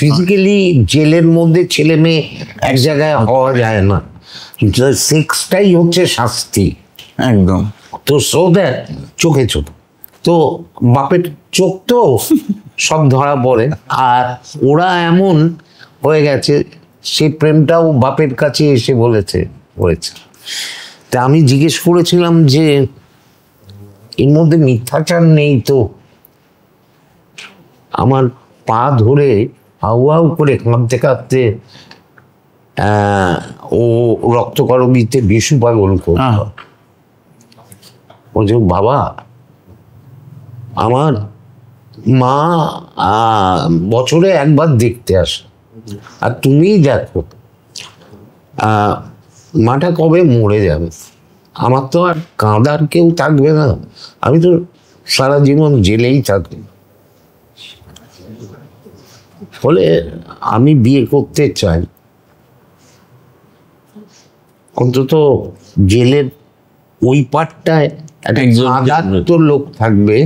Physically জেলের মধ্যে ছেলে মেয়ে এক জায়গায় হওয়া যায় না, সেক্সটাই হচ্ছে শাস্তি একদম। তো সো দ্যাট চোখে চোখ, তো বাপের চোখ তো সব ধরা পড়ে, আর ওরা এমন হয়ে গেছে সে প্রেমটাও বাপের কাছে এসে বলেছে হয়েছে। তা আমি জিজ্ঞেস করেছিলাম যে এর মধ্যে মিথ্যাচার নেই তো? আমার পা ধরে হাউ হাউ করে কাঁদতে কাঁদতে ও রক্তকরবীতে বিশু পাগল করত। বলছে বাবা আমার মা বছরে একবার দেখতে আসে, আর তুমিই দেখো মাটা কবে মরে যাবে, আমার তো আর কাঁদার কেউ থাকবে না, আমি তো সারা জীবন জেলেই থাকি। ফলে আমি বিয়ে করতে চাই, অন্তত জেলের ওই পাটটায় একটা কাঁদার তো লোক থাকবে।